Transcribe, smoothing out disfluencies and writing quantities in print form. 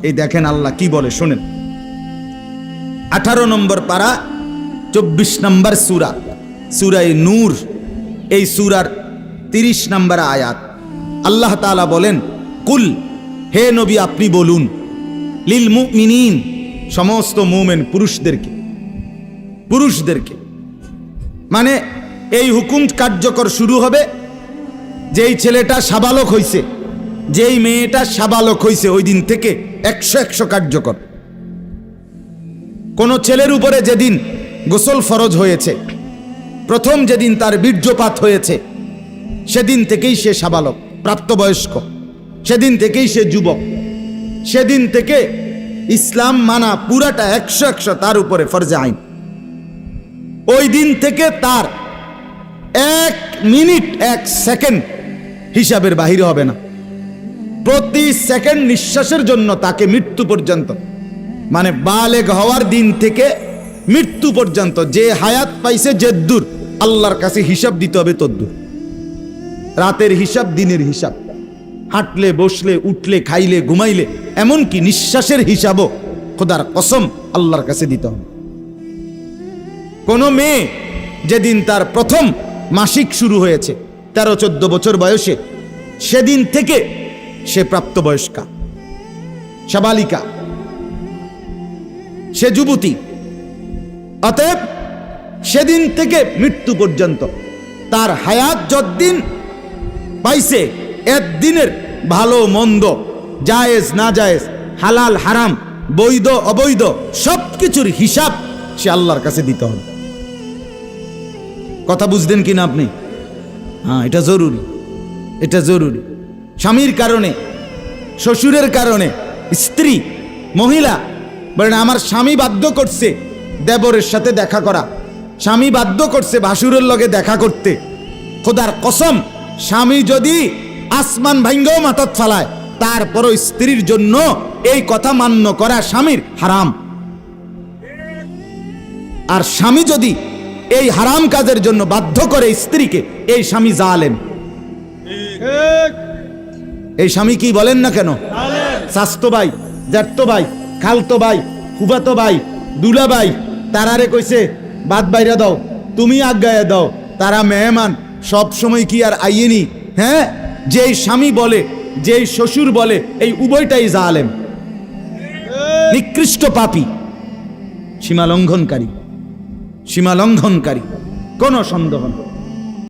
এই দেখেন আল্লাহ কি বলে শোনেন। 18 নম্বর পারা 24 নম্বর সূরা, সূরায়ে নূর, এই সূরার 30 নম্বর আয়াত। আল্লাহ তাআলা বলেন, কুল, হে নবী আপনি বলুন, লিল মুমিনিন, সমস্ত মুমিন পুরুষদেরকে, মানে এই হুকুম কার্যকর শুরু হবে যেই ছেলেটা সাবালক হইছে, যেই মেয়েটা সাবালক হইছে, ওই দিন থেকে 100 কার্যকর। কোন ছেলের উপরে যেদিন গোসল ফরজ হয়েছে, প্রথম যেদিন তার বীর্যপাত হয়েছে, সেদিন থেকেই সে সাবালক, প্রাপ্তবয়স্ক, সেদিন থেকেই সে যুবক, সেদিন থেকে ইসলাম মানা পুরাটা 100 তার উপরে ফরজে আইন। ওই দিন থেকে তার 1 মিনিট 1 সেকেন্ড হিসাবের বাহিরে হবে না। প্রতি সেকেন্ড নিঃশ্বাসের জন্য তাকে মৃত্যু পর্যন্ত, মানে বালেগ হওয়ার দিন থেকে মৃত্যু পর্যন্ত যে হায়াত পাইছে, যেদ্দুর আল্লাহর কাছে হিসাব দিতে হবে তদ্দুর। রাতের হিসাব, দিনের হিসাব, হাঁটলে, বসলে, উঠলে, খাইলে, ঘুমাইলে, এমনকি নিঃশ্বাসের হিসাবও খোদার কসম আল্লাহর কাছে দিতে হবে। কোন মেয়ে যেদিন তার প্রথম মাসিক শুরু হয়েছে 13-14 বছর বয়সে, সেদিন থেকে সে প্রাপ্তবয়স্কা, সাবালিকা, সে যুবতী। অতএব সেদিন থেকে মৃত্যু পর্যন্ত তার হায়াত যতদিন পাইছে, একদিনের ভালো মন্দ, জায়েজ না জায়েজ, হালাল হারাম, বৈধ অবৈধ, সবকিছুর হিসাব সে আল্লাহর কাছে দিতে হবে। কথা বুঝলেন কিনা আপনি? হ্যাঁ, এটা জরুরি, এটা জরুরি। স্বামীর কারণে, শ্বশুরের কারণে, স্ত্রী, মহিলা বলেন আমার স্বামী বাধ্য করছে দেবরের সাথে দেখা করা, স্বামী বাধ্য করছে ভাসুরের লগে দেখা করতে। খোদার কসম, স্বামী যদি আসমান ভাঙ্গাও মাথাত ফালায়, তারপরও স্ত্রীর জন্য এই কথা মান্য করা স্বামীর হারাম। আর স্বামী যদি এই হারাম কাজের জন্য বাধ্য করে স্ত্রীকে, এই স্বামী জালেম। এই স্বামী কি বলেন না কেন? শাস্তো ভাই, জ্যাঠতো ভাই, খালতো ভাই, ফুফাতো ভাই, দুলা ভাই, তারারে কইছে বাদ বাইরা দাও, তুমি আজ্ঞায় দাও, তারা মেহমান, সব সময় কি আর আইয়েনি? হ্যাঁ, যেই স্বামী বলে, যেই শ্বশুর বলে, এই উভয়টাই জালেম, নিকৃষ্ট পাপী, সীমালঙ্ঘনকারী, কোনো সন্দেহ নেই।